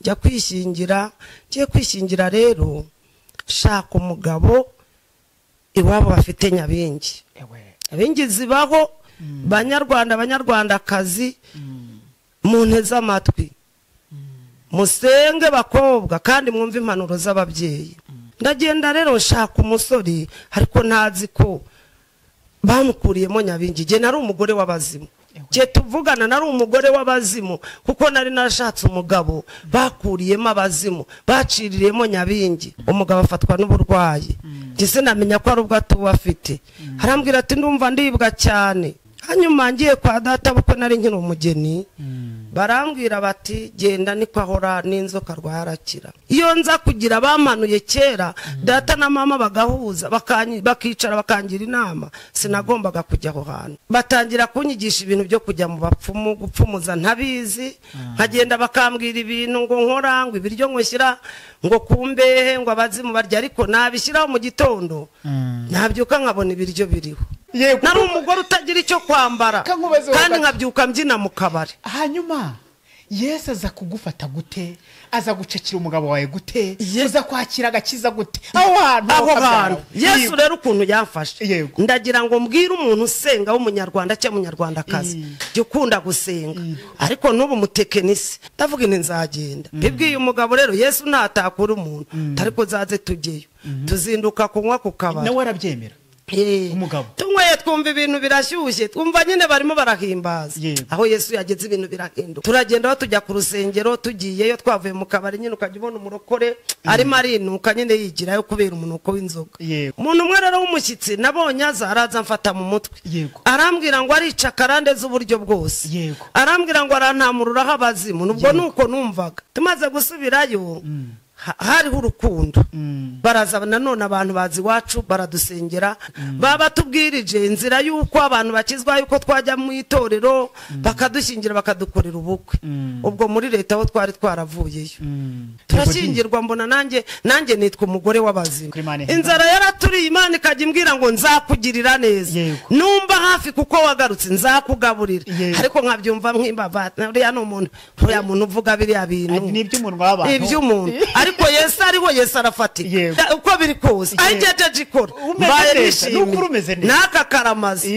njya kwishingira, ngiye kwishingira rero shaka umugabo iwabo bafite nyabingi. Nyabingi zibaho banyarwandakazi munteze amatwi musenge bakobwa kandi mwumve impanuro z'ababyeyi. Ndagenda rero nshaka umusore ariko ntazi ko bamukuriyemo nyabingi. Je nari umugore w'abazimu, je tuvugana nari umugore w'abazimu kuko nari narashatse umugabo bakuriyemo abazimu baciririyemo nyabingi. Umugabo afatwa n'uburwayi, ndetse namenya ko ari ubwo atuwafite. Arambwira ati ndumva ndibwa cyane. Hanyuma ngiye kwa data bukwe nari nkiri umugeni, barambwira bati genda niko ahora n'inzoka rwarakira. Iyo nza kugira bamanuye kera data na mama bagahuza bakicara bakangira inama, sinagombaga kujya aho hantu. Batangira kunyigisha ibintu byo kujya mu bapfumu, gupfumuza ntabizi. Nkagenda bakambwira ibintu ngo nkora, ngo ibiryo nkushyira ngo kumbehe, ngo abazimu barya, ariko nabishyiraho mu gitondo nabyuka nkabona ibiryo biriho. Nari umugore utagira icyo kwambara kandi nkabyuka mbyina mu kabari. Hanyuma Yesu aza kugufata gute? Aza gucekira umugabo wawe gute? Uza kwakira agakiza gute? Aho hantu Yesu rero ukuntu yamfashe, ndagira ngo mbwire umuntu usenga w'umunyarwanda cyangwa umunyarwandakazi jya ukunda gusenga, ariko n'ubu mutekenisi ndavuga ni nzagenda bibwiye umugabo rero Yesu ntatakura umuntu, ariko zaze tujyeyo tuzinduka kunywa ku kabari. Nawe arabyemera umugabo tunyweye twumva ibintu birashyushye, twumva nyine barimo barahimbaza. Aho Yesu yageze ibintu birahinduka. Turagenda aho tujya ku rusengero, tugiyeyo twavuye mu kabari nyine ukajya ubona umurokore arimo arinuka nyine yigirayo kubera umunuko w'inzoga. Umuntu umwe rero w'umushyitsi nabonye aza araza mfata mu mutwe, arambwira ngo arica karande z'uburyo bwose, arambwira ngo arantamururaho abazimu. Nubwo nuko numvaga. Tumaze gusubirayo hariho urukundo, baraza nanone abantu bazi iwacu baradusengera, baba tubwirije inzira y'uko abantu bakizwa, yuko twajya mu itorero bakadushingira bakadukorera ubukwe. Ubwo muri leta aho twari twaravuyeyo turashyingirwa, mbona nanjye nitwa umugore w'abazimu. Inzara yaraturiye, Imana ikajya imbwira ngo nzakugirira neza, numva hafi kuko wagarutse nzakugaburira, ariko nkabyumva nk'imbavata. Uriya muntu uvuga biriya bintu iby'umuntu, ariko Yesu ariho, Yesu arafatika uko biri kose ajeje ikora. Mbaye nishimye naka karamazi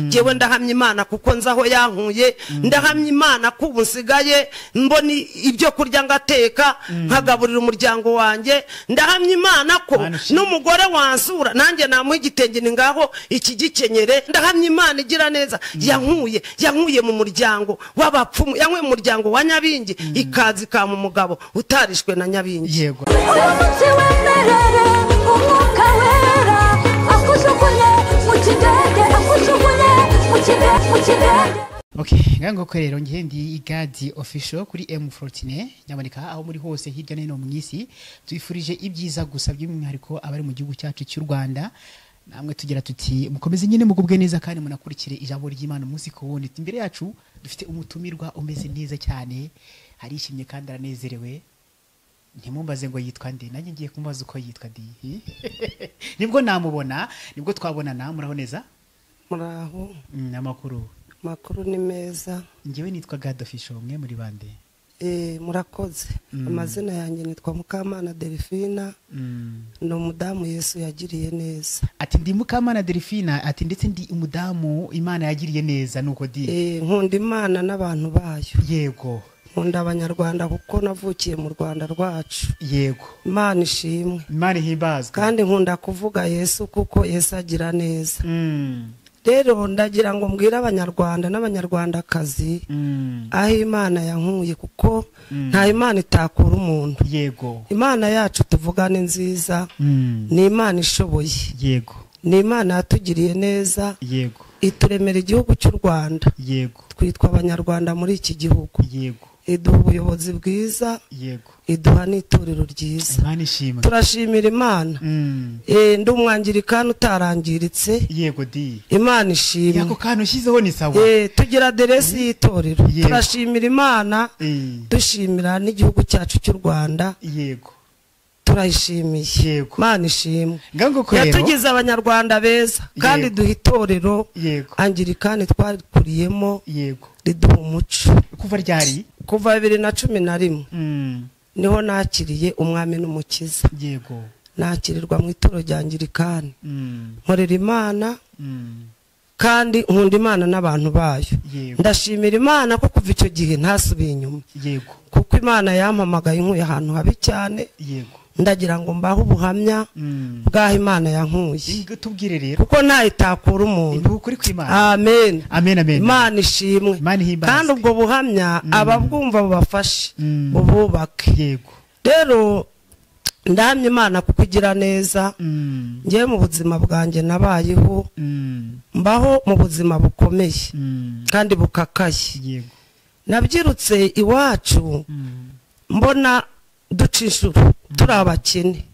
jewe ndahamya Imana kuko nzaho yankuye, ndahamya Imana ko ubu nsigaye mboni ibyo kurya ngateka nkagaburira umuryango wanjye. Ndahamya Imana ko n'umugore wansura nanjye namuha igitenge ni ngaho iki gikenyere. Ndahamya Imana igira neza, yankuye mu muryango w'abapfumu, yankuye mu muryango wa nyabingi ikazi ka mu mugabo utarishwe na nyabingi. Ngango korero ngendi igadi official kuri M14 nyabanika aho muri hose hirya no hino mu isi. Twifurije ibyiza gusa by'umwihariko abari mu gihugu cyacu cy'u Rwanda. Namwe tugira tuti mukomeze nyine mugubwe neza kandi munakurikire ijambo ry'Imana umunsi ku wundi. Imbere yacu dufite umutumirwa umeze neza cyane, harishimye kandi aranezerewe. Ntimumbaze ngo yitwa nde, nanjye ngiye kumubaza uko yitwa ndi. Nibwo namubona, nibwo twabonana. Muraho neza? Muraho. Makuru ni meza. Ngewe nitwa God Official, mwe muri bande? Murakoze. Amazina yanjye nitwa Mukamana Delphina. No mudamu Yesu yagiriye neza. Ati ndi Mukamana Delphina, ati ndetse ndi umudamu Imana yagiriye neza nuko di. Nkunda Imana n'abantu bayo. Yego. Nkunda abanyarwanda kuko navukiye mu Rwanda rwacu. Yego. Imana ishimwe. Imana himbazwe. Kandi nkunda kuvuga Yesu kuko Yesu agira neza. Rero ndagira ngo mbwira abanyarwanda n'abanyarwandakazi aho Imana yankuye, kuko nta Imana itakura umuntu. Yego. Imana yacu tuvugane nziza, ni Imana ishoboye. Yego. Ni Imana yatugiriye neza. Yego. Ituremera igihugu cy'u Rwanda. Yego. Twitwa abanyarwanda muri iki gihugu. Yego. Iduha ubuyobozi bwiza. Yego. Iduha n'itorero ryiza. Imana ishimwe. Turashimira Imana. Ndi umwangirikani utarangiritse. Yego di. Imana ishimwe. Yako kantu ushyizeho ni sawa. Tugira aderesi y'itorero. Turashimira Imana. Dushimira n'igihugu cyacu cy'u Rwanda. Yego. turayishimiye Yego. Mana ishimwe ngango ko rero yatugize abanyarwanda beza kandi Yego. duha itorero Yego. angirikani twakuriyemo yego riduha umuco kuva ryari kuva 2011 mm niho nakiriye umwami n'umukiza yego nakirirwa mu itoro rya angirikani nkorera Imana kandi nkunda Imana n'abantu bayo Yego. ndashimira Imana ko kuva icyo gihe ntasubiye inyuma yego kuko Imana yampamagaye inkuye ahantu habi cyane yego ndagira ngo mbahe ubuhamya bw'aho Imana yankuye tubwire rero kuko nta itakura umuntu ni ukuri kw'Imana amen amen amen Imana ishimwe Imana ihimbaze. kandi ubwo buhamya ababwumva bubafashe bububake yego rero ndamye Imana kuko igira neza ngiye mu buzima bwanjye nabayeho mbaho mu buzima bukomeye kandi bukakaye yego nabyirutse iwacu mbona duca inshuro turi abakene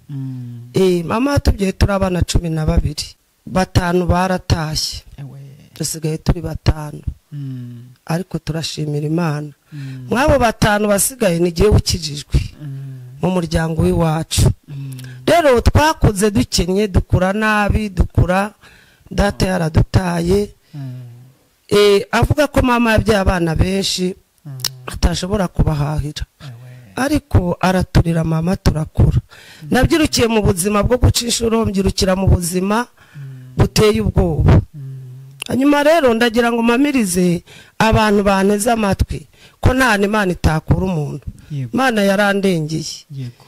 mama yatubyaye turi abana 12 batanu baratashye ewe dusigaye turi batanu ariko turashimira Imana mwabo batanu basigaye nigiye ukijijwe mu muryango w'iwacu rero twakuze dukenye dukura nabi dukura data yaradutaye avuga ko mama yabyaye abana benshi atashobora kubahahira ariko araturira mama turakura nabyirukiye mu buzima bwo guca inshuro mbyirukira mu buzima buteye ubwoba hanyuma rero ndagira ngo mpamirize abantu banteze amatwi ko nta Imana itakura umuntu Imana yarandengeye yego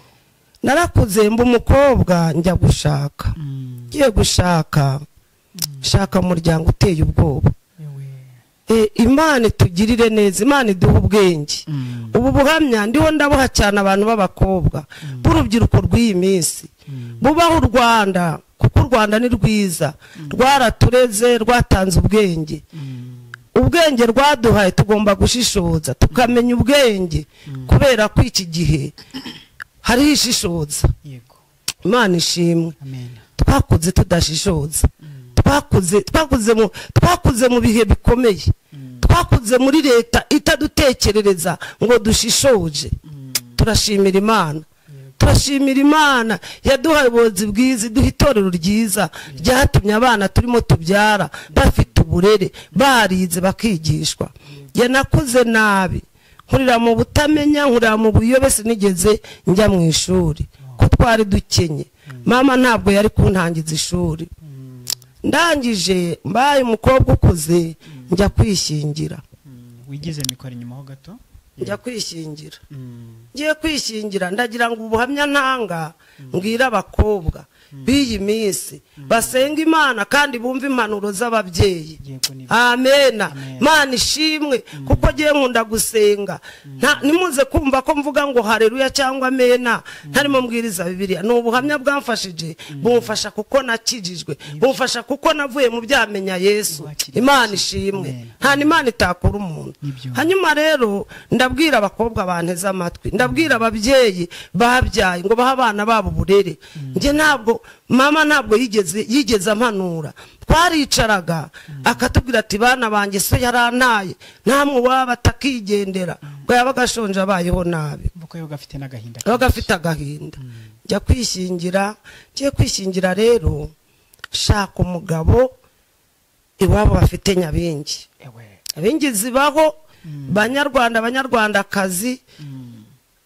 narakuze mba umukobwa njya gushaka ngiye gushaka shaka umuryango uteye ubwoba Imana itugirire neza Imana iduha ubwenge ubu buhamya ndiho ndabuha cyane abantu b'abakobwa b'urubyiruko rw'iyi minsi bubaho u Rwanda kuko u Rwanda ni rwiza rwaratureze rwatanze ubwenge ubwenge rwaduhaye tugomba gushishoza tukamenya ubwenge kubera ko iki gihe hari ishishoza yego Imana ishimwe amen twakuze tudashishoza twakuze mu bihe bikomeye twakuze muri leta itadutekerereza ngo dushishoje turashimira Imana turashimira Imana yaduhaye ubuyobozi bwiza duha itorero ryiza ryatumye abana turimo tubyara bafite uburere barize bakigishwa yanakuze nabi nkurira mu butamenya nkurira mu buyobe sinigeze njya mu ishuri ko twari dukenye mama ntabwo yari kuntangiza ishuri ndangije mbaye umukobwa ukuze njya kwishingira wigize mikoro inyuma ho gato njya kwishingira ngiye kwishingira ndagira ngo ubuhamya ntanga mbwira abakobwa b'iyi minsi basenga Imana kandi bumva impanuro z'ababyeyi amen Imana ishimwe kuko ngiye nkunda gusenga nimuze kumva ko mvuga ngo haleluya cyangwa amena ntarimo mbwiriza Bibiliya ni ubuhamya bwamfashije bumfasha kuko nakijijwe bumfasha kuko navuye mu byamenya Yesu Imana ishimwe nta Imana itakura umuntu hanyuma rero ndabwira abakobwa banteze amatwi ndabwira ababyeyi babyaye ngo baha abana babo uburere nge ntabwo mama ntabwo yigeze ampanura twaricaraga akatubwira ati bana banjye so yarantaye namwe waba atakigendera ngo yabaga ashonje abayeho nabi kuko yo gafite n'agahinda gafite agahinda njya kwishingira ngiye kwishingira rero shaka umugabo iwabo bafite nyabingi abingi zibaho banyarwandakazi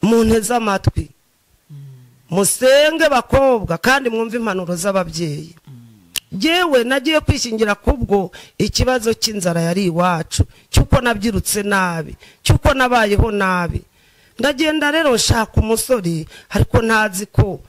munteze amatwi musenge bakobwa kandi mwumve impanuro z'ababyeyi yewe nagiye kwishingira kubwo ikibazo cy'inzara yari iwacu cyuko nabyirutse nabi cyuko nabayeho nabi ndagenda rero nshaka umusore ariko ntazi ko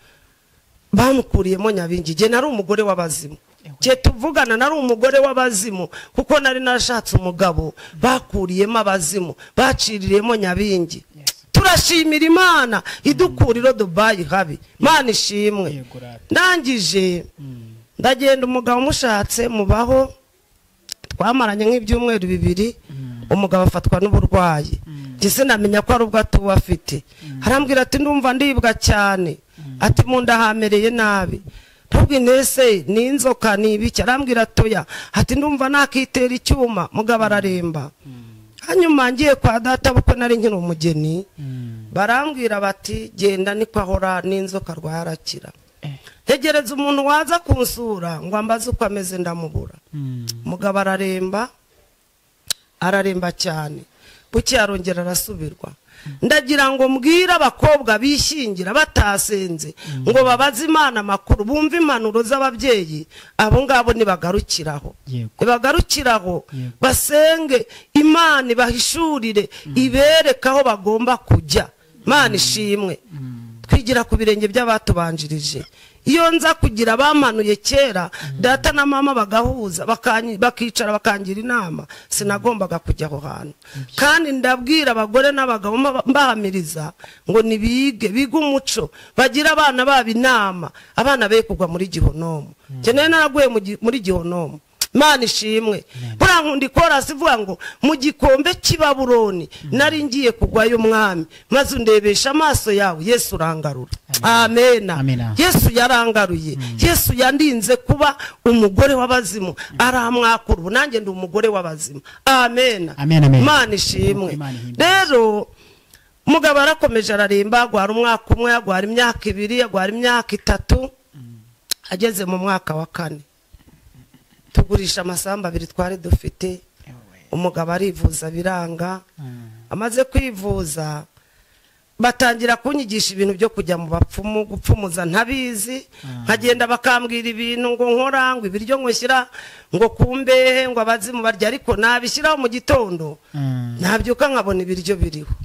bamukuriyemo nyabingi je nari umugore w'abazimu je tuvugana nari umugore w'abazimu kuko nari nashatse umugabo bakuriyemo abazimu baciririyemo nyabingi turashimira Imana idukuriro Dubai habi Imana ishimwe ndangije ndagenda umugabo mushatse mubaho twamaranye nk'ibyumweru 2 umugabo afatwa n'uburwayi gise namenya ko ari ubwo atuba afite arambwira ati ndumva ndibwa cyane ati munda hamereye nabi ntubwi nese ni inzoka nibiki arambwira atoya ati ndumva nakitera icyuma mugabo araremba hanyuma ngiye kwa data bukwe nari nkiri umugeni barambwira bati genda niko ahora n'inzoka rwarakira tegereza umuntu waza kunsura ngo ambaze uko ameze ndamubura umugabo araremba cyane buke arongera arasubirwa ndagira ngo mbwire abakobwa bishingira batasenze ngo babaze Imana makuru bumve impanuro z'ababyeyi abo ngabo nibagarukiraho basenge Imana ibahishurire ibereka aho bagomba kujya. Imana ishimwe. Twigira ku birenge by'abatubanjirije. Iyo nza kugira bamanuye kera data na mama bagahuza bakicara bakangira inama sinagombaga kujya aho hantu. Kandi ndabwira abagore n'abagabo mbahamiriza ngo nibige umuco bagira abana babo inama abana be kugwa muri gihonomo. Cyane naraguye muri gihonomo. Imana ishimwe. Bura nkundi korasi ivuga ngo mu gikombe cy'Ibabuloni nari ngiye kugwayo mwami maze undebesha amaso yawe Yesu urangarura. Amena. Yesu yarangaruye. Yesu yandinze kuba umugore w'abazimu aramwakuru nanjye ndi umugore w'abazimu. Amena. Imana ishimwe. Rero umugabo arakomeje araremba agwara umwaka umwe agwara imyaka 2 agwara imyaka 3 ageze mu mwaka wa 4 tugurisha amasamba 2 twari dufite. Umugabo arivuza biranga amaze kwivuza batangira kunyigisha ibintu byo kujya mu bapfumu gupfumuza ntabizi nkagenda bakambwira ibintu ngo nkora ngo ibiryo nkweshyira ngo kumbehe ngo abazimu barya ariko nabishyiraho mu gitondo nabyuka nkabona ibiryo biriho.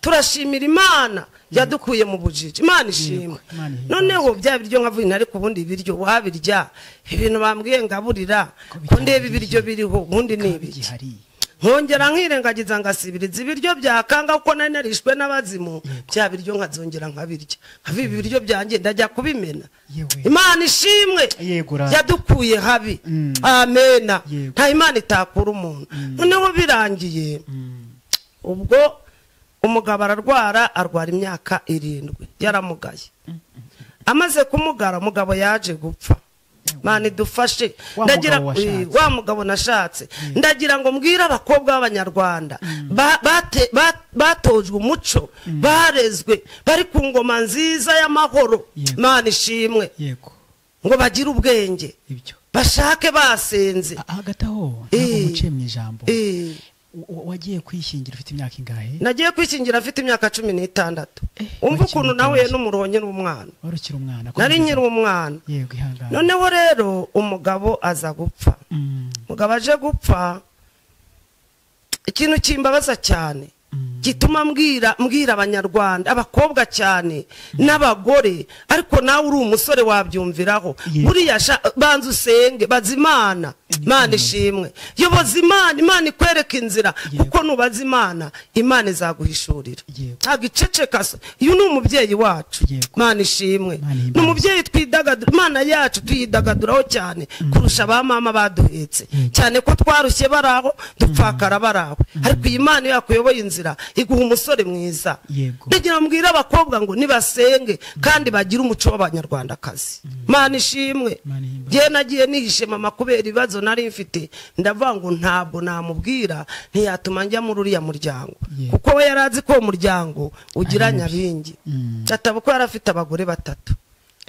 Turashimira Imana yadukuye mu bujiji. Imana ishimwe. Noneho bya biryo nkavuye ariko ubundi ibiryo wabirya ibintu bambwiye ngaburira ko ndeba ibiryo biriho ubundi nibiki nkongera nkirengagiza ngasibiriza ibiryo byakanga uko nari narishwe n'abazimu bya biryo nkazongera nkabirya nkaviba ibiryo byanjye ndajya kubimena. Imana ishimwe yadukuye habi. Amena. Nta Imana itakura umuntu. Noneho birangiye ubwo umugabo arwara imyaka 7 yaramugaye. Amaze kumugara umugabo yaje gupfa. Mani dufashe ndagira wa mugabo nashatse ndagira ngo mbwira abakobwa b'Abanyarwanda batojwe umuco barezwe bari ku ngoma nziza y'amahoro. Imana ishimwe ngo bagire ubwenge bashake basenze. Hagataho ntamuce mu ijambo wagiye kwishingira ufite imyaka ingahe? Nagiye kwishingira afite imyaka 16. Umva ukuntu nawe n'umuronye n'umwana. Warukira umwana. Nari nkiri umwana. Yego ihangana. Noneho rero umugabo aza gupfa. Umugabo aje gupfa ikintu kimbabaza cyane gituma mbwira Abanyarwanda abakobwa cyane n'abagore ariko nawe uri umusore wabyumviraho buriya banza usenge bazimana. Imana ishimwe. Yoboza Imana ikwereka inzira kuko nubaza Imana izaguhishurira. Agiceceka iyo ni umubyeyi wacu. Imana ishimwe. N'umubyeyi twidagadura Imana yacu tuyidagaduraho cyane kurusha ba mama baduhetse cyane ko twarushye baraho dupfakara baraho ariko iyi Imana yakuyoboye inzira iguha umusore mwiza. Ndagira mbwira abakobwa ngo nibasenge kandi bagira umuco w'Abanyarwandakazi. Imana ishimwe. Je nagiye nihishe mama kubera ibibazo nari mfite ndavuga ngo ntabwo namubwira ntiyatuma njya muri uriya muryango kuko we yarazi ko umuryango ugira nyabingi. Atabuko yarafite abagore 3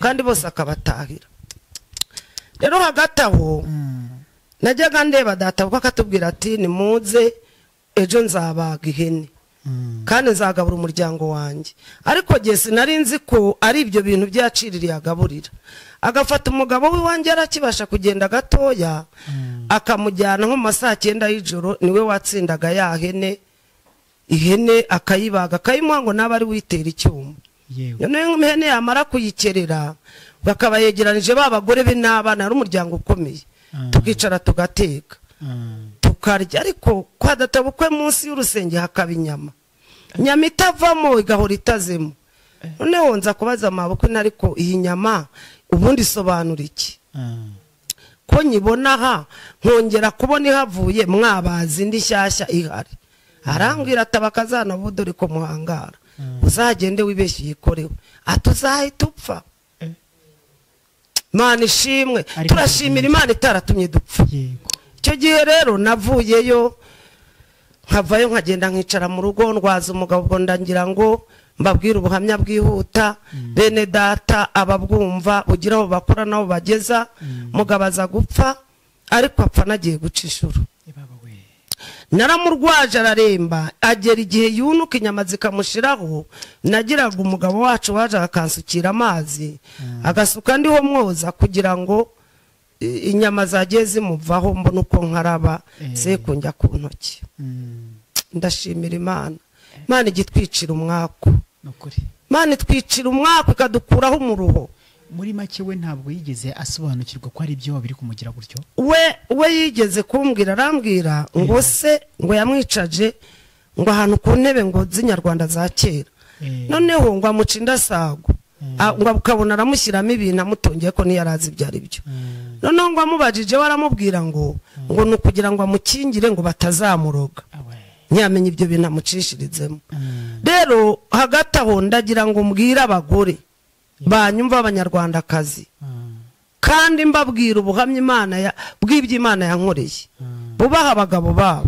kandi bose akabatahira. Rero hagataho najyaga ndeba data kuko akatubwira ati nimuze ejo nzabaga ihene kandi nzagabura umuryango wanjye ariko je sinari nzi ko ari ibyo bintu byaciririye agaburira. Agafata umugabo w'iwanjye arakibasha kugenda gatoya akamujyana nko mu masaa 9 y'ijoro niwe watsindaga ya ihene akayibaga akayimuha ngo naba ari witera icyuma. Noneho ihene yamara kuyikerera bakaba yegeranije babagore be n'abana ari umuryango ukomeye tukicara tugateka tukarya ariko kwa databukwe munsi y'urusenge hakaba inyama itavamo igahora itazemo. Noneho nza kubaza amabukwe ariko iyi nyama ubundi sobanura iki ko nyibona aha nkongera kubona ihavuye mwabazi indi shyashya ihari. Arambwira atabakazana budore ko muhangara uzagende wibeshye yikorewe atuzahita upfa. Imana ishimwe. Turashimira Imana itaratumye dupfa. Icyo gihe rero navuyeyo nkavayo nkagenda nkicara mu rugo ndwaza umugabo ubwo ndagira ngo mbabwira ubuhamya bwihuta bene data ababwumva ugira aho bakora nabo bageza mugabaza gupfa ariko apfa nagiye guca inshuro naramurwaje araremba agera igihe yunuka inyama zikamushiraho nagiraga umugabo wacu waje akansukira amazi agasuka ndiho mwoza kugira ngo inyama zagiye zimuvaho mbona uko nkaraba se kunjya ku ntoki ndashimira Imana igitwicira umwako Imana itwicira umwako ikadukuraho umuruho muri make we ntabwo yigeze asobanukirwa ko ari byo wabiri kumugira gutyo we yigeze kumbwira arambwira ngo se ngo yamwicaje ngo ahantu ku ntebe ngo z'inyarwanda za kera noneho ngo amuca indasago ngo ukabona aramushyiramo ibintu amutongeye ko ntiyarazi ibyo ari byo noneho ngo amubajije we aramubwira ngo ni ukugira ngo amukingire ngo batazamuroga ntiyamenye ibyo bintu amucishirizemo rero hagati aho ndagira ngo mbwire abagore banyumva abanyarwandakazi kandi mbabwira ubuhamya bw'ibyo Imana yankoreye bubaha abagabo babo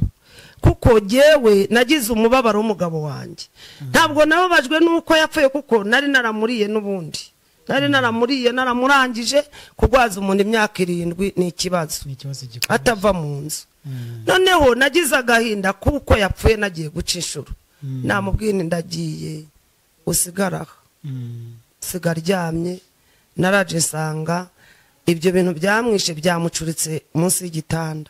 kuko jyewe nagize umubabaro w'umugabo wanjye ntabwo nababajwe nuko yapfuye kuko nari naramuriye n'ubundi nari naramuriye naramurangije kugwaza umuntu imyaka 7 ni ikibazo atava mu nzu noneho nagize agahinda kuko yapfuye nagiye guca inshuro namubwira ndagiye usigaraha sigaryamye naraje nsanga ibyo bintu byamwishe byamucuritse munsi y'igitanda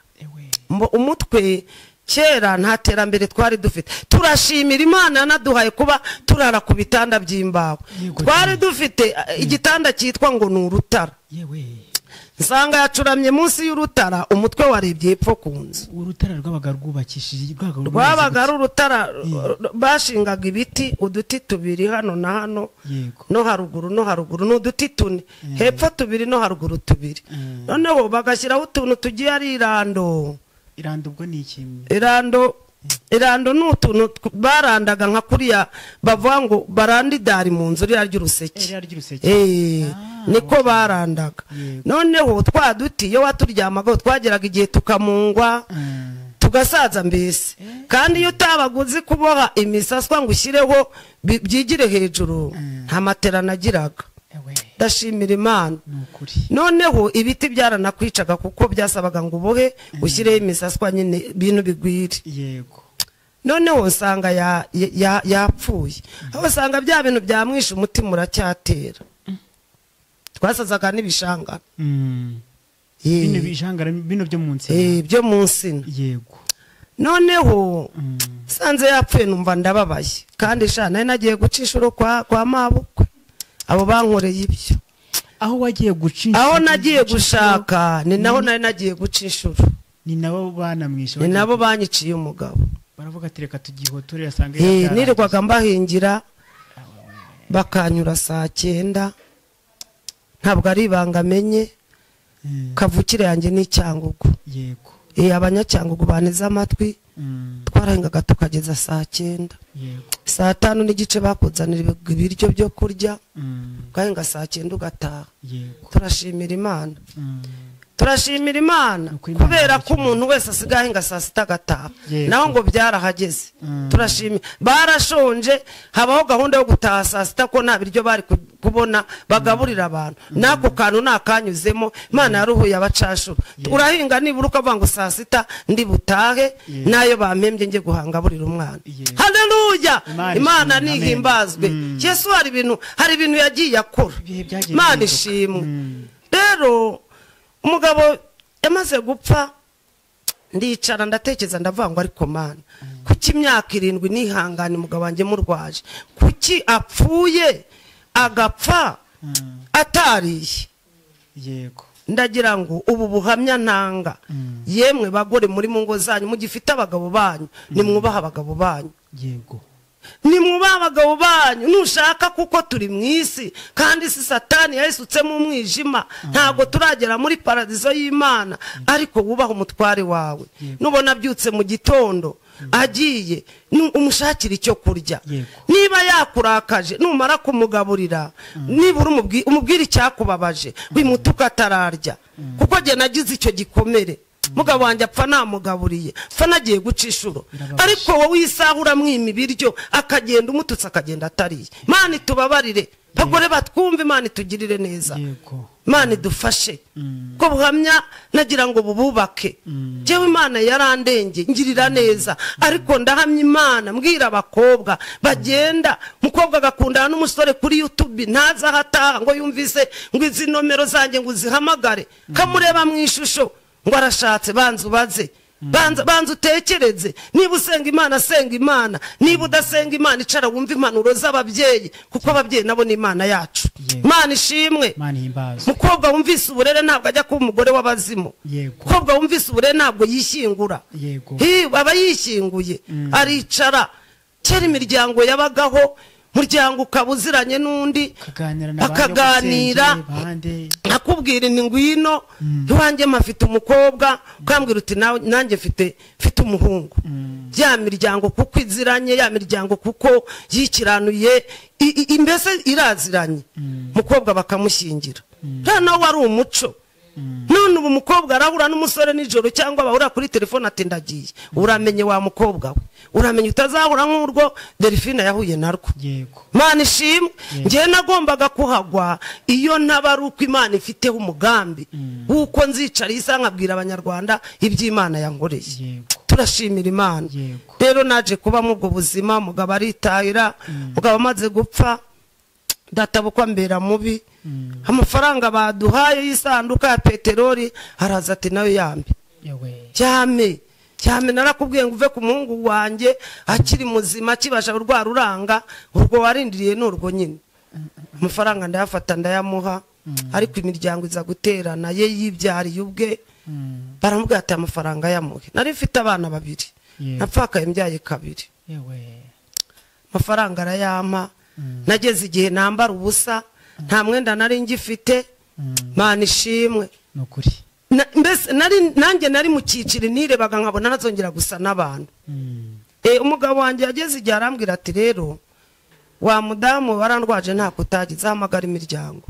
umutwe kera nta terambere twari dufite turashimira Imana yanaduhaye kuba turara ku bitanda by'imbaho twari dufite igitanda cyitwa ngo ni urutara nsanga yacuramye munsi y'urutara umutwe warebye hepfo ku nzu urutara rwabaga rwubakishije rwabaga ari urutara bashingaga ibiti uduti 2 hano na hano no haruguru n'uduti 4 hepfo 2 no haruguru 2 noneho bagashyiraho utuntu tugiye ari irando ubwo ni iki irando n'utuntu barandaga nka kuriya bavuga ngo barandidari mu nzu rya ry'uruseke niko barandaga noneho twa duti iyo waturyamaga twageraga igihe tukamungwa tugasaza mbese kandi iyo utabaguzi kuboha imisaswa ngo ushyireho byigire hejuru nta matera nagiraga ndashimira Imana noneho ibiti byaranakwicaga kuko byasabaga ngo ubohe ushyireho imisaswa nyine bintu bigwire noneho nsanga yapfuye aho usanga bya bintu byamwishe umutima uracyatera twasazaga n'ibishangara bino byo munsi byo munsi noneho sanze yapfuye numva ndababaye kandi nari nagiye guca inshuro kwa mabukwe abo bankoreye ibyo aho wagiye guca aho nagiye gushaka ni naho nari nagiye guca inshuro ni nabo banamwishe ni nabo banyiciye umugabo baravuga ati reka tugihotorera asange nirirwaga mbahingira bakanyura saa 9 ntabwo ari ibanga amenye kavukire yanjye n'icyangugu abanyacyangugu baneze amatwi twarahingaga tukageza saa 9 saa 5 n'igice bakuzanira ibiryo byo kurya ugahinga saa 9 ugataha turashimira Imana turashimira Imana kubera ko umuntu wese asigaye ahinga saa 6 agataha naho ngo byarahageze turashimira barashonje habaho gahunda yo gutaha saa 6 ko nta biryo bari kubona bagaburira abantu nako kantu nakanyuzemo Imana yaruhuye abacashura urahinga nibura ukavuga ngo saa 6 ndi butahe nayo bampembye nge guhanga burira umwana haleluya Imana nihimbazwe Yesu hari ibintu yagiye akora Imana ishimwe rero umugabo yamaze gupfa ndicara ndatekereza ndavuga ngo ariko Mana kuki imyaka 7 nihangane umugabo wanjye murwaje kuki apfuye agapfa atariye ndagira ngo ubu buhamya ntanga yemwe bagore muri mu ngo zanyu mugifite abagabo banyu nimwubaha abagabo banyu nimwubaha abagabo banyu nushaka kuko turi mu isi kandi si Satani yayisutse mu mwijima ntago turagera muri paradizo y'Imana ariko wubaha umutware wawe nubona byutse mu gitondo agiye umushakira icyo kurya niba yakurakaje numara kumugaburira nibura umubwira icyakubabaje wimutuka atararya kuko je nagize icyo gikomere mugabo wanjye apfa namugaburiye apfa nagiye guca inshuro ariko wowe isaha uramwima ibiryo akagenda umututsi akagenda atariye Imana itubabarire bagore batwumve Imana itugirire neza Imana idufashe ko buhamya nagira ngo bububake jewe Imana yarandenge ngirira neza ariko ndahamya Imana mbwira abakobwa bagenda mukobwa agakundana n'umusore kuri YouTube ntaza hataha ngo yumvise ngo izi nomero zanjye ngo zihamagare kamureba mu ishusho ngo arashatse banza ubaze banza utekereze niba usenga Imana senga Imana niba udasenga Imana icara wumva impanuro z'ababyeyi kuko ababyeyi nabo ni Imana yacu Imana ishimwe mukobwa wumvise uburere ntabwo ajya kuba umugore w'abazimu mukobwa wumvise uburere ntabwo yishyingura aba yishyinguye aricara kera imiryango yabagaho muryango ukabuziranye n'undi akaganira akubwira ni ngwino iwanjye mafite umukobwa ukambwira uti nanjye mfite umuhungu ya miryango kuko iziranye ya miryango kuko yikiranuye imbese iraziranye mukobwa bakamushyingira hano wari umuco none ubu mukobwa arahura n'umusore nijoro cyangwa bahura kuri telefone ati ndagiye uramenye wa mukobwa we uramenye utazahura nk'urwo Delphine yahuye narwo Imana ishimwe ngiye nagombaga kuhagwa iyo ntabari uko Imana ifiteho umugambi uko nzicara isa nkabwira abanyarwanda iby'Imana yankoreye turashimira Imana rero naje kuba mu bwo buzima mugabo aritahira mugabo amaze gupfa databukwa mbera mubi amafaranga baduhaye y'isanduka ya peteroli araza ati nawe yambi cyame narakubwiye ngo uve ku muhungu wanjye akiri muzima kibasha urwara uranga urwo warindiriye n'urwo nyine amafaranga ndayafata ndayamuha ariko imiryango iza guterana ye yibyariye ubwe baramubwira ati amafaranga yamuhe nari mfite abana babiri napfakaye mbyaye kabiri amafaranga arayampa nageze igihe nambara ubusa nta mwenda nari ngifite Imana ishimwe nukuri mbese nanjye nari mu cyiciro nirebaga nkabona nazongera gusa n'abantu umugabo wanjye yageze igihe arambwira ati rero wa mudamu warandwaje nta kutagize hamagara imiryango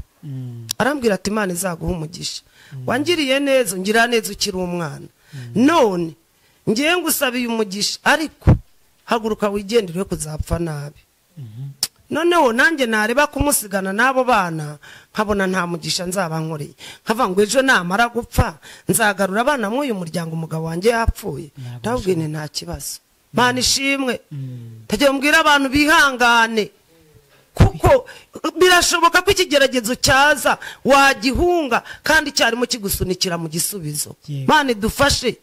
arambwira ati Imana izaguha umugisha wangiriye neza ngira neza ukiri umwana none ngiye ngusabiye umugisha ariko haguruka wigendere kuzapfa nabi noneho nanjye nareba kumusigana n'abo bana nkabona nta mugisha nzaba nkoreye nkava ngo ejo namara gupfa nzagarura abana mw'uyu muryango umugabo wanjye yapfuye ndabwine nta kibazo Imana ishimwe tagiye mbwira abantu bihangane kuko birashoboka ko ikigeragezo cyaza wagihunga kandi cyarimo kigusunikira mu gisubizo Imana idufashe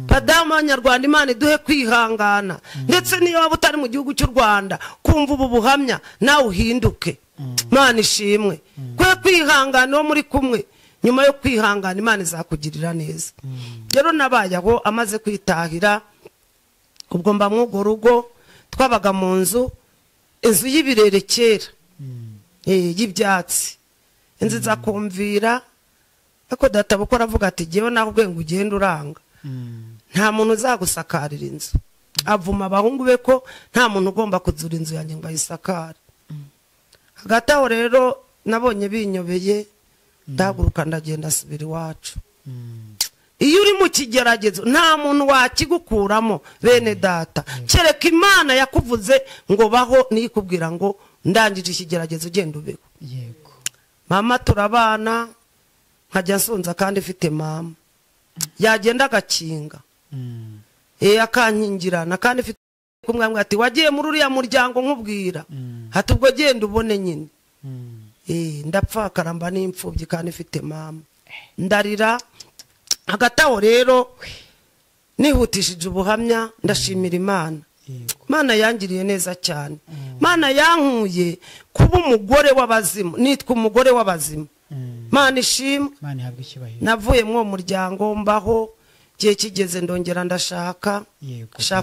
Padamu Abanyarwanda Imana iduhe kwihangana ndetse niyo waba utari mu gihugu cy'u Rwanda kumva ubu buhamya nawe uhinduke Imana ishimwe kwe kwihangana wo muri kumwe nyuma yo kwihangana Imana izakugirira neza rero nabaye aho amaze kwitahira ubwo mba mw'urwo rugo twabaga mu inzu y'ibirere kera y'ibyatsi inzu iza kumvira ariko databukwa aravuga ati jyewe naho ubwenge ugenda uranga nta muntu uzagusakarira inzu avuma abahungu be ko nta muntu ugomba kuzura inzu yanjye ngo ayisakare hagati aho rero nabonye binyobeye ndahaguruka ndagenda asubira iwacu iyo uri mu kigeragezo nta muntu wakigukuramo bene data kereka Imana yakuvuze ngo baho nikubwira ngo ndangije ikigeragezo ugenda ubeho mama turabana nkajya nsonza kandi ifite mama yagenda agakinga akankingirana kandi ifite kumwe ati wagiye muri uriya muryango nkubwira hati ubwo genda ubone nyine ndapfa karamba n'imfubyi kandi ifite mama ndarira hagati aho rero nihutishije ubuhamya ndashimira Imana Imana yangiriye neza cyane Imana yankuye kuba umugore w'abazimu nitwa umugore w'abazimu Imana ishimwe navuye mu muryango mbaho gihe kigeze ndongera ndashaka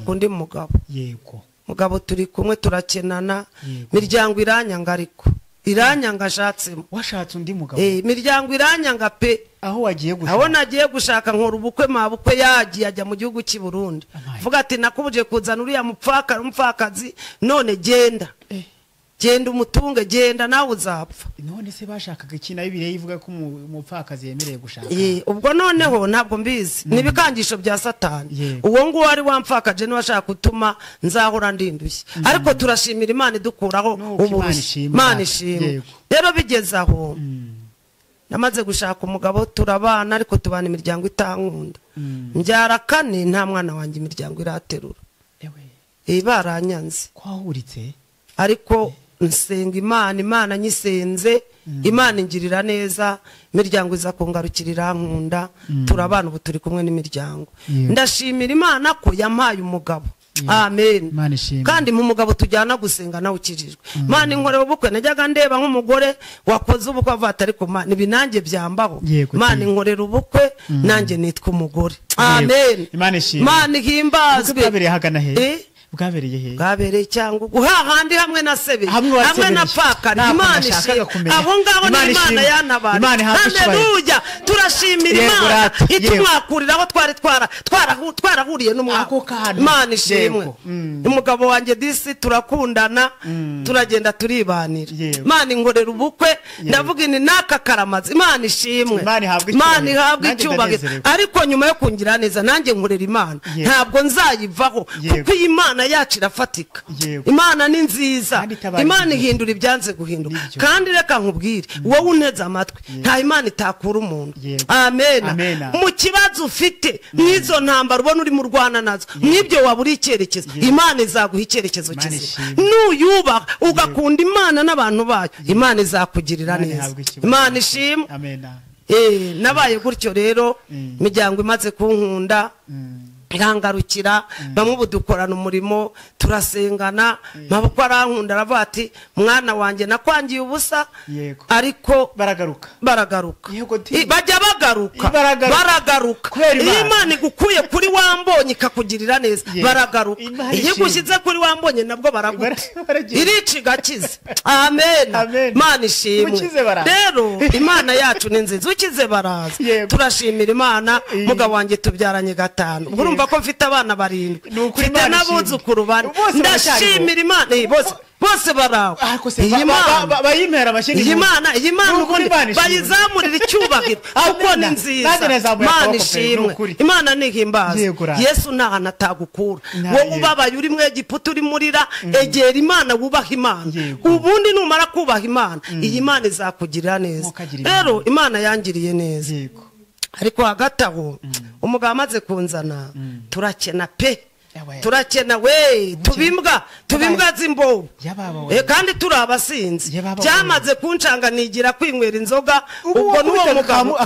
undi mugabo turi kumwe turakenana miryango iranyanga ariko iranyanga ashatsemo washatse undi mugabo miryango iranyanga pe aho wagiye gushaka aho nagiye gushaka nkora ubukwe mabukwe yagiye ajya mu gihugu cy'i Burundi vuga ati nakubuje kuzana uriya umupfakazi none genda genda umutunge, genda nawe uzapfa. none se bashakaga iki na Bibiliya ivuga ko umupfakazi yemereye gushaka? Ubwo noneho ntabwo mbizi, nibikangisho bya Satani. Yeah. Uwo ngo wari wamfakaje ni washaka gutuma nzahora ndindushye. Ariko turashimira Imana idukuraho uburushyi. Imana ishimwe. Rero bigeze aho namaze gushaka umugabo, turabana ariko tubana imiryango itankunda. Mbyara 4 nta mwana wanjye imiryango iraterura. Baranyanze kwahuritse, ariko nsenga Imana nyisenze, Imana ingirira neza, imiryango iza kungarukirira nkunda, turabana ubu turi kumwe n'imiryango. Ndashimira Imana ko yampaye umugabo. Amen. Kandi mu mugabo tujyana gusenga nawe ukijijwe. Imana inkorera ubukwe, najyaga ndeba nk'umugore wakoze ubukwe avata, ariko Imana ibinange byambaho. Imana inkorera ubukwe nanjye nitwa umugore. Amen. Imana ihimbazwe. Bwabereye hagana he? Bwabereye he? Bwabereye cyangwa hahandi hamwe na sebe, hamwe na Pakari. Imana ishimwe. Aho ngaho ni Imana yantabara. Haleluya. Turashimira Imana itumwakuriraho twarahuriye n'umwaka. Imana ishimwe. Umugabo wanjye disi turakundana, turagenda turibanira. Imana inkorera ubukwe, ndavuga ni naka karamazi. Imana ishimwe. Imana ihabwe icyubahiro. Ariko nyuma yo kungira neza nanjye nkorera Imana, ntabwo nzayivaho kuko Imana yacu irafatika. Imana ni nziza. Imana ihindura ibyanze guhinduka. Kandi reka nkubwire, wowe unteze amatwi, nta Imana itakura umuntu. Amen. Mu kibazo ufite n'izo ntambara ubona uri mu Rwanda nazo, n'ibyo waburi icyerekezo, Imana izaguha icyerekezo cyiza. Nuyubaha ugakunda Imana n'abantu bayo, Imana izakugirira neza. Imana ishimwe. Nabaye gutyo rero, imiryango imaze kunkunda irangarukira, bamwe budukorana umurimo, turasengana, mabukwe arankunda, aravuga ati mwana wanjye nakwangiye ubusa, ariko baragaruka. Bajya baragaruka. Iyo Imana igukuye kuri wambonye ikakugirira neza, baragaruka. Iyo igushyize kuri wambonye nabwo baraguta, irica igakiza. Amen. Imana ishimwe. Rero Imana yacu ni nziza, ukize baraza. Turashimira Imana. Umugabo wanjye tubyaranye 5. Ko mfite abana 7, mfite n'abuzukuru 4. Ndashimira Imana bose baraho. Iyi Imana bayizamurira icyubahiro kuko ni nziza. Imana ishimwe. Imana nihimbaza. Yesu nta hantu atagukura. Wowe ubabaye uri mu Egiputa uri murira, egera Imana, wubaha Imana. Ubundi numara kubaha Imana, iyi Imana izakugirira neza. Rero Imana yangiriye neza. Ariko hagati aho umugabo amaze kunzana, turakena pe, turakena we, tubimbwa z'imbobo, kandi turi abasinzi. Byamaze kunshanga nigira kwinywera inzoga. Ubwo n'uwo mugabo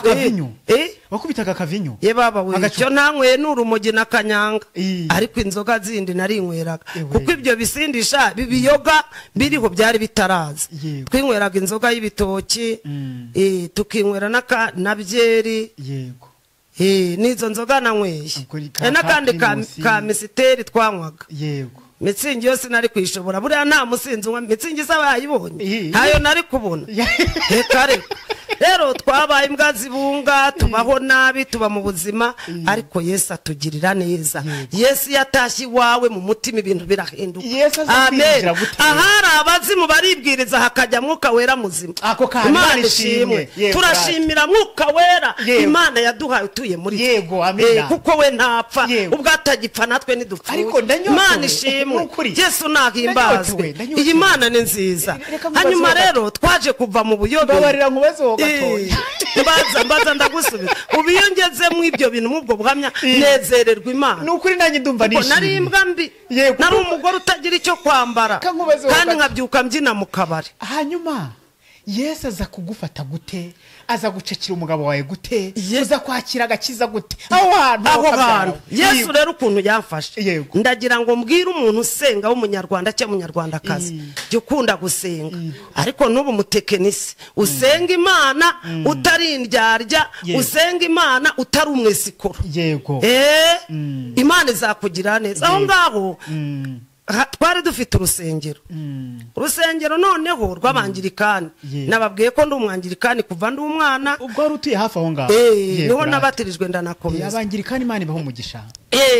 wakubitaga akavinyo. Baba we, icyo nanyweye n'urumogi na kanyanga, ariko inzoga zindi narinyweraga kuko ibyo bisindisha bibiyoga biriho byari bitaraza. Twinyweraga inzoga y'ibitoki, tukinywera na byeri. Nizo nzoga nanyweye, n'akandi ka misiteri twanywaga. Mitsingi yose nari kwishobora, buriya nta musinzi unywa mitsingi se bayibonye, ntayo nari kubona. Rero twabaye imbwa zibunga, tubaho nabi, tuba mu buzima, ariko Yesu atugirira neza. Yesu yatashye iwawe mu mutima ibintu birahinduka. Amen. Ahari abazimu baribwiriza hakajya Mwuka Wera muzima. Imana ishimwe. Turashimira Mwuka Wera Imana yaduhaye utuye muri kuko we ntapfa, ubwo atagipfa natwe nidupfuye. Imana ishimwe. Yesu nahimbazwe. Iyi Mana ni nziza. Hanyuma rero twaje kuva mu buyobe. Mbaza ndagusubira. Ubu iyo ngeze mu ibyo bintu mubwo buhamya, nezererwa Imana. Nukuri nanjye ndumva nishimye. Nari imbwa mbi, nari umugore utagira icyo kwambara, kandi nkabyuka mbyina mu kabari. Hanyuma Yesu aza kugufata gute? Aza gucakira umugabo wawe gute? Uza kwakira agakiza gute? Aho hantu Yesu rero ukuntu yamfashe, ndagira ngo mbwire umuntu usenga w'umunyarwanda cyangwa umunyarwandakazi, jya ukunda gusenga. Ariko n'ubu mutekenisi usenga Imana utari indyarya, usenga Imana utari umwesikoro. Imana izakugira neza. Aho ngaho twari dufite urusengero noneho rw'abangirikani. Nababwiye ko ndi umwangirikani kuva ndi umwana. Ubwo wari utuye hafi aho ngaho? Niho nabatirijwe ndanakomeza. Abangirikani Imana ibaho umugisha.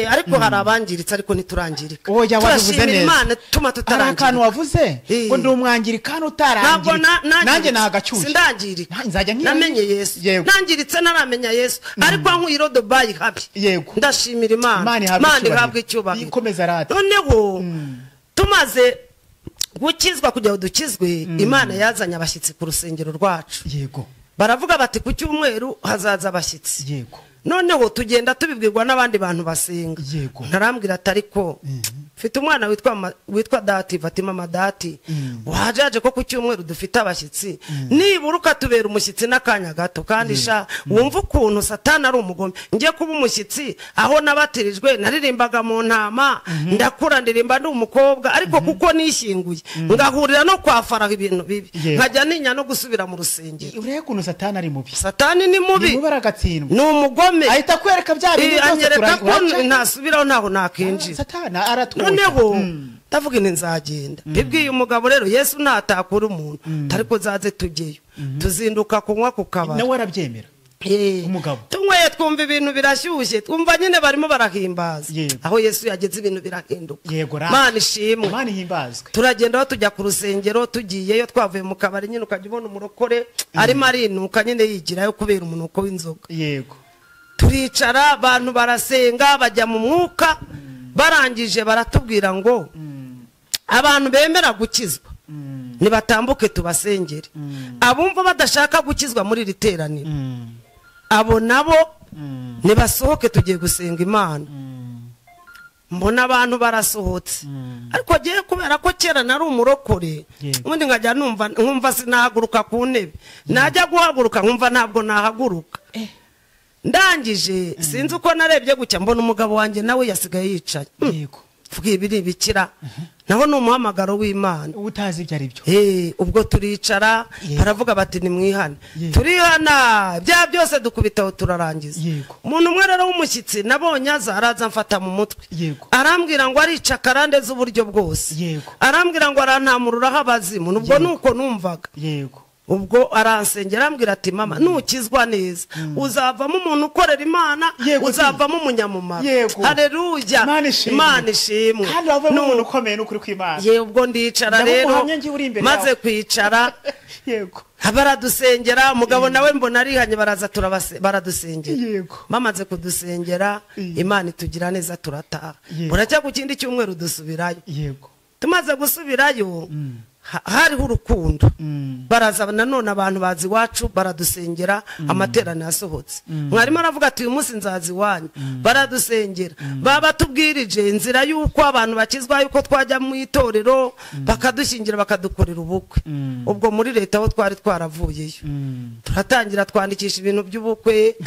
ariko hari abangiritse ariko ntiturangirika oya wavuze turashimira neza Imana tuma hari tutarangirika akantu wavuze ngo ndi umwangirikano utarangirika nanjye nagacyuye sindangirika nzajya namenye Yesu nangiritse naramenya Yesu ariko nkwiro Dubai habi yego ndashimira Imana ihabwe icyubahiro ikomeza rata noneho tumaze gukizwa kugira dukizwe Imana yazanye abashyitsi ku rusengero rwacu yego baravuga bati ku cyumweru hazaza abashyitsi yego noneho tugenda tubibwirwa n'abandi bantu basenga ntarambwira atariko mfite umwana witwa Dati Fatima Madati wajaje ko ku cyumweru dufite abashyitsi nibura ukatubera umushyitsi n'akanya gato kandi sha wumva ukuntu Satani ari umugome ngiye kuba umushyitsi aho nabatirijwe naririmbaga mu ntama ndakura ndirimba ndi umukobwa ariko kuko nishyinguye ngahurira no kwafara ibintu bibi nkajya ninya no gusubira mu rusengero ureye kuntu Satani ari mubi Satani ni mubi ni mubaragatsinda ni umugome ahita kwereka bya bintu byose anyereka ko ntasubiraho ntaho nakinjira Satani aratwo noneho ndavuga ni nzagenda bibwiye umugabo rero Yesu natakura umuntu ariko zaze tugeyo tuzinduka kunywa ku kabari nawe arabyemera umugabo tunyweye twumva ibintu birashyushye twumva nyine barimo barahimbaza aho Yesu yageze ibintu birahinduka Mana ishimwe Mana ihimbazwe turagenda aho tujya ku rusengero tugiyeyo twavuye mu kabari nyine ukajya ubona umurokore arimo arinuka nyine yigirayo kubera umunuko w'inzoga yego turicara abantu barasenga bajya mu mwuka barangije baratubwira ngo abantu bemera gukizwa nibatambuke tubasengere abumva badashaka gukizwa muri iri teraniro abo nabo nibasohoke tugiye gusenga Imana mbona abantu barasohotse ariko giye kubera ko kera nari umurokore ubundi nkajya nkumva sinahaguruka ku ntebe najya guhaguruka nkumva ntabwo nahaguruka ndangije sinzi uko narebye gucya mbona umugabo wanjye nawe yasigaye yicaye yego bwibiri bikira naho ni umuhamagaro w'Imana utazi ibyo ari byo ubwo turicara baravuga bati ni mwihane turihana bya byose dukubitaho turarangiza umuntu umwe rero w'umushyitsi nabonye araza mfata mu mutwe arambwira ngo arica karande z'uburyo bwose arambwira ngo arantamururaho abazimu nubwo nuko numvaga ubwo aransengera arambwira ati mama nukizwa neza uzavamo umuntu ukorera Imana uzavamo umunyamumaro haleluya Imana ishimwe kandi wave umuntu ukomeye n'ukuri kw'Imana ubwo ndicara rero maze kwicara baradusengera umugabo nawe mbona arihanye baradusengera bamaze kudusengera Imana itugira neza turataha buracya ku kindi cyumweru dusubirayo tumaze gusubirayo hariho urukundo baraza nanone abantu bazi iwacu baradusengera amateraniro yasohotse mwarimu aravuga ati uyu munsi nzazi iwanyu baradusengera baba tubwirije inzira y'uko abantu bakizwa yuko twajya mu itorero bakadushingira bakadukorera ubukwe ubwo muri leta aho twari twaravuyeyo turatangira twandikisha ibintu by'ubukwe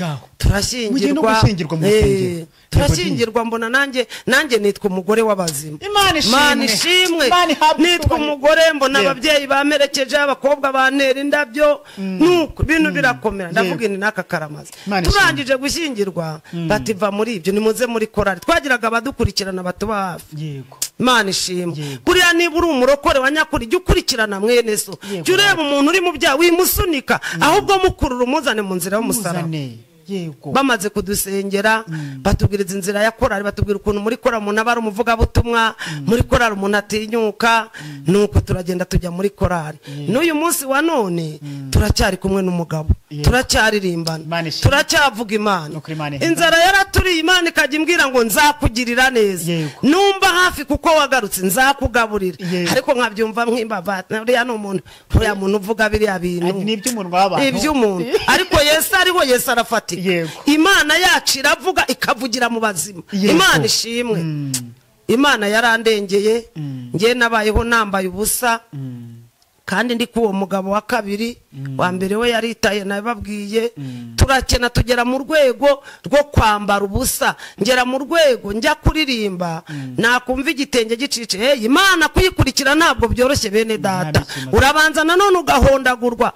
turashyingirwa mbona nanjye nitwa umugore w'abazima Imana ishimwe nitwa umugore mbona ababyeyi bamerekeje abakobwa bantera indabyo nuko ibintu birakomera ndavuga ni naka karamaze turangije gushyingirwa bativa muri ibyo nimuze muri korari twagiraga abadukurikirana batuba hafi Imana ishimwe buriya niba uri umurokore wa nyakuri jya ukurikirana mwene so jya ureba umuntu uri mu byaha wimusunika ahubwo mukurura umuzane mu nzira y'umusaraba bamaze kudusengera batubwiriza inzira ya korari batubwira ukuntu muri korari umuntu aba ari umuvugabutumwa muri korari umuntu atinyuka nuko turagenda tujya muri korari n'uyu munsi wa none turacyari kumwe n'umugabo turacyaririmbana turacyavuga Imana inzara yaraturiye Imana ikajya imbwira ngo nzakugirira neza numva hafi kuko wagarutse nzakugaburira ariko nkabyumva nk'imbavata uriya ni umuntu uvuga biriya bintu iby'umuntu ariko Yesu arafata Imana yacu iravuga ikavugira mu bazima Imana ishimwe Imana yarandengeye ngiye nabayeho nambaye ubusa kandi ndi kuwo mugabo wa kabiri wa mbere we yaritaye nababwiye turakena tugera mu rwego rwo kwambara ubusa ngera mu rwego njya kuririmba nakumva igitenge gicice Imana kuyikurikira ntabwo byoroshye bene data urabanza nanone ugahondagurwa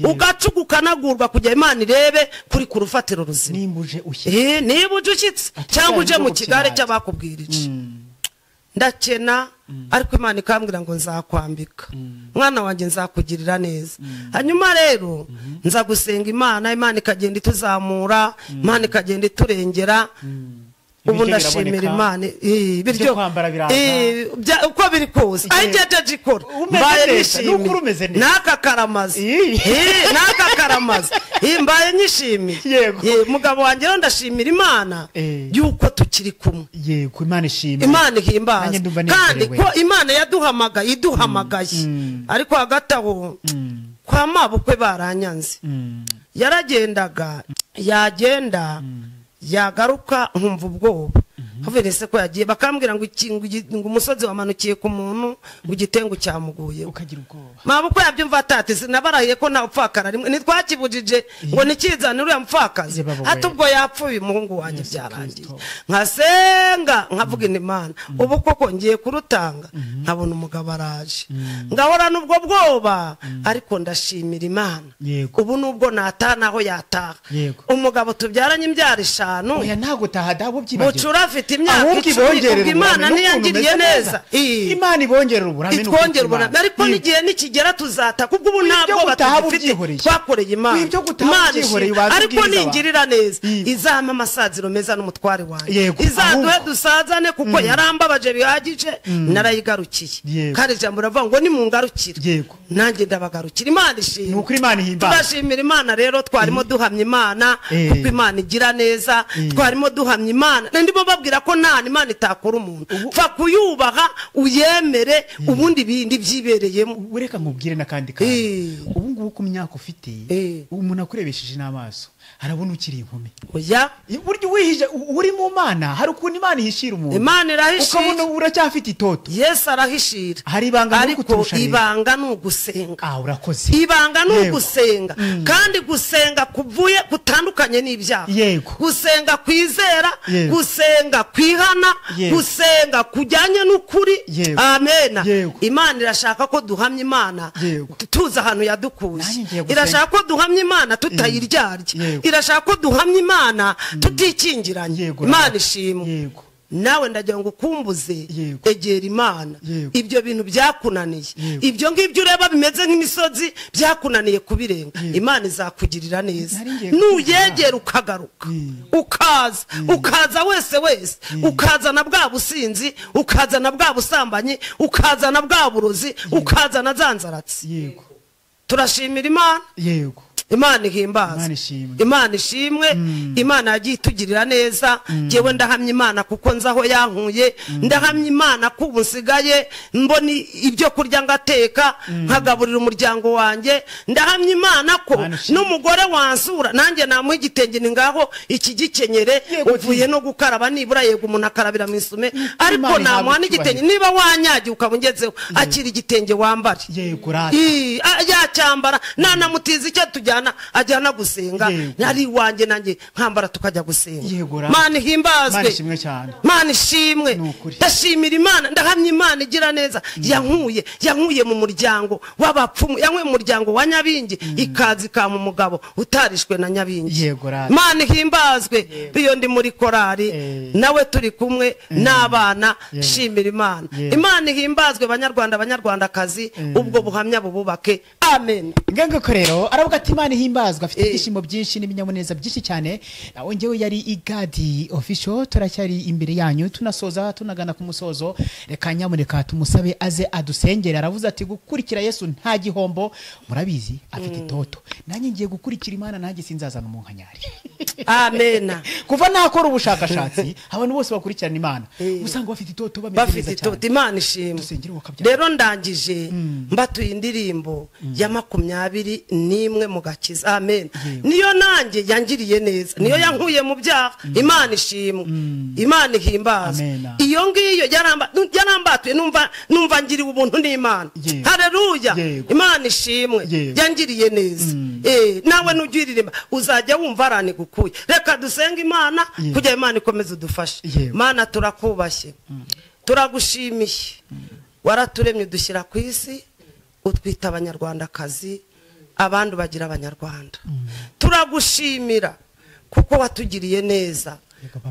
ugacuga ukanagurwa kugira Imana irebe kuri ku rufatiro ruzima niba uje ushyitse cyangwa uje mu kigare cy'abakubwirije ndakena ariko Imana ikambwira ngo nzakwambika mwana wanjye nzakugirira neza hanyuma rero nza gusenga Imana ikagenda ituzamura Imana ikagenda iturengera ubu ndashimira Imana ibiryo kwambara biraza uko biri kose ayijeje ikora mbaye nishimiye naka karamazi mbaye nyishimiye mugabo wanjye rero ndashimira Imana yuko tukiri kumwe yego Imana ishimye Imana ihimbaza kandi ko Imana yaduhamagaye ariko hagati aho kwa mabukwe baranyanze yaragendaga yagenda yagaruka nkumva ubwoba haverese ko yagiye bakambwira ngo umusozi wamanukiye ku muntu ngo igitengo cyamuguye ukagira ubwoba mabukwe yabyumva atati nabarahiye ko nta upfakara rimwe nitwakibujije ngo nikizane uriya mpfakazi atubwo yapfuye umuhungu wanjye byarangiye nkasenga nkavuga Imana ubu koko ngiye kurutanga nkabona umugabo araje ngahorana ubwo bwoba ariko ndashimira Imana ubu nubwo natana aho yataha umugabo tubyaranye imbyaro 5 oya ntago tahadabo byibagirwa bucura afite imyaka 10 Imana ntiyangiriye neza Imana ibongerera uburame n'ubwo ariko nigiye nikigera tuzata kubwo ubu ntabwo batafite twakoreye Imana ariko ningirira neza izama amasaziro meza n'umutware wanjye izaduhe dusazane kuko yarambabaje bihagije narayigarukiye kandi jambo ravuga ngo ni mungarukire nanjye ndabagarukira Imana ishimwe nuko Imana ihimbaza turashimira Imana rero twarimo duhamya Imana kuko Imana igira neza twarimo duhamya Imana ndimo babwira ko nta Imana itakora umuntu fa kuyubaha uyemere ubundi bindi byibereyemo ureka nkubwire nakandi ubu ngubu ku myaka ufite umuntu akurebesheje n'amaso harabona ukiri inkumi oya buryo wihije uri mu Mana hari ukuntu Imana ihishira umuntu Imana irahishira ukabona uracyafite itoto Yesu arahishira hari ibanga no kuturusha ibanga n'ugusenga urakoze ibanga n'ugusenga kandi gusenga kuvuye kutandukanye n'ibyaha gusenga kwizera gusenga kwihana gusenga kujyanye n'ukuri amena Imana irashaka ko duhamya Imana tuza ahantu yadukuye irashaka ko duhamya Imana tutayiryarya irashaka ko duhamya Imana tutikingiranye Imana ishimwe nawe ndagira ngo ukumbuze egera Imana ibyo bintu byakunaniye ibyo ngibyo ureba bimeze nk'imisozi byakunaniye kubirenga Imana izakugirira neza nuyegera ukagaruka ukaza wese ukaza na bwa businzi ukaza na bwa busambanyi ukaza na bwa burozi ukaza na zanzaratsi turashimira Imana Imana ihimbaza Imana ishimwe Imana yagiye itugirira neza jewe ndahamya Imana kuko nzaho yankuye ndahamya Imana ko ubusigaye mboni ibyo kurya ngateka nkagaburira umuryango wanjye ndahamya Imana ko n'umugore wansura nanjye namuha igitenge ningaho iki gikenyere uvuye no gukaraba nibura yego umuntu akarabira mu isume ariko namuha n'igitenge niba wanyagiye ukabungezeho akiri igitenge wambare yacyambara nanamutiza icyo tujya ajyana gusenga yari wanjye nanjye nkambara tukajya gusenga Mana himbazwe Mana ishimwe ndashimira Imana ndahamya Imana igira neza yankuye mu muryango w'abapfumu yankuye mu muryango wa Nyabingi ikazi ka mu mugabo utarishwe na Nyabingi Mana himbazwe biyo ndi muri korari nawe turi kumwe n'abana shimira Imana himbazwe banyarwandakazi ubwo buhamya bububake amen ngenge ko rero aravuga ati Imana himbazwa afite ibyishimo byinshi n'ibinyamuneza byinshi cyane nawe ngewe yari igadi official turacyari imbere yanyu tunasoza tunagana ku musozo reka nyamuneka tumusabe aze adusengera aravuze ati gukurikira Yesu nta gihombo murabizi afite itoto nanjye ngiye gukurikira Imana nanjye sinzazana umunkanyari amen kuva nakora ubushakashatsi abantu bose bakurikirana Imana usanga bafite itoto bameze cyane Imana ishimwe rero ndangije mbatuye indirimbo ya 21 mu gakiza amen niyo nanjye yangiriye neza niyo yankuye mu byaha Imana ishimwe Imana ihimbaza iyo ngiyo yarambatuye numva ngiriwe ubuntu n'Imana haleluya Imana ishimwe yangiriye neza nawe nugiririmba uzajya wumva arane gukuye reka dusenga Imana kugira Imana ikomeze udufashe Mana turakubashye turagushimiye waraturemye dushyira ku isi utwita abanyarwandakazi abantu bagira abanyarwanda turagushimira kuko watugiriye neza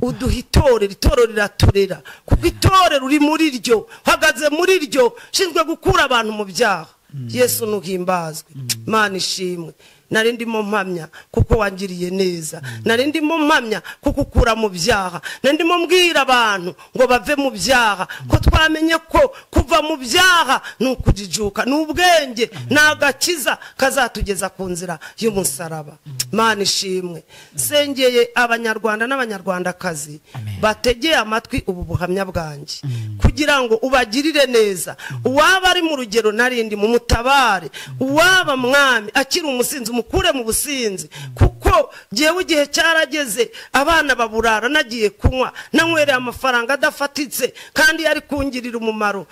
uduha itorero riraturera kuko itorero uri muri ryo hagaze muri ryo shinzwe gukura abantu mu byaha Yesu nuhimbazwe Imana ishimwe nari ndimo mpamya kuko wangiriye neza, nari ndimo mpamya kuko ukura mu byaha, nari ndimo mbwira abantu ngo bave mu byaha, ko twamenye ko kuva mu byaha ni ukujijuka, ni ubwenge, ni agakiza kazatugeza ku nzira y'umusaraba. Mana ishimwe. Sengeye abanyarwanda n'abanyarwandakazi bategeye amatwi ubu buhamya bwanjye, kugira ngo ubagirire neza. Uwaba ari mu rugero narindi mu mutabare, uwaba mwami akiri umusinzi umukure mu businzi, kuko jewe igihe cyarageze abana baburara nagiye kunywa, nanywereye amafaranga adafatitse kandi yari kungirira umumaro.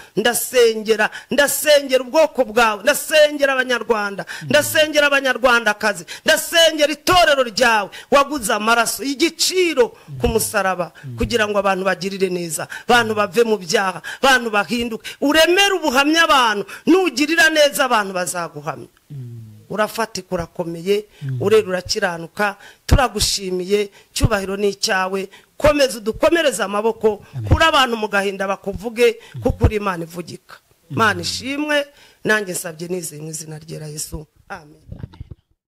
Ndasengera ubwoko bwawe, ndasengera abanyarwanda, ndasengera abanyarwandakazi, ndasengera itorero ryawe waguze amaraso y'igiciro ku musaraba, kugira ngo abantu bagirire neza, abantu bave mu byaha, abantu bahinduke, uremere ubuhamya abantu, nugirira neza abantu bazaguhamya. Urafatika, urakomeye, urera, urakiranuka. Turagushimiye, cyubahiro ni icyawe. Komeza udukomereza amaboko kuri abantu mu gahinda bakuvuge, kuko uri Imana ivugika. Mana ishimwe, nanjye nsabye nizeye mu izina rya Yesu, amen.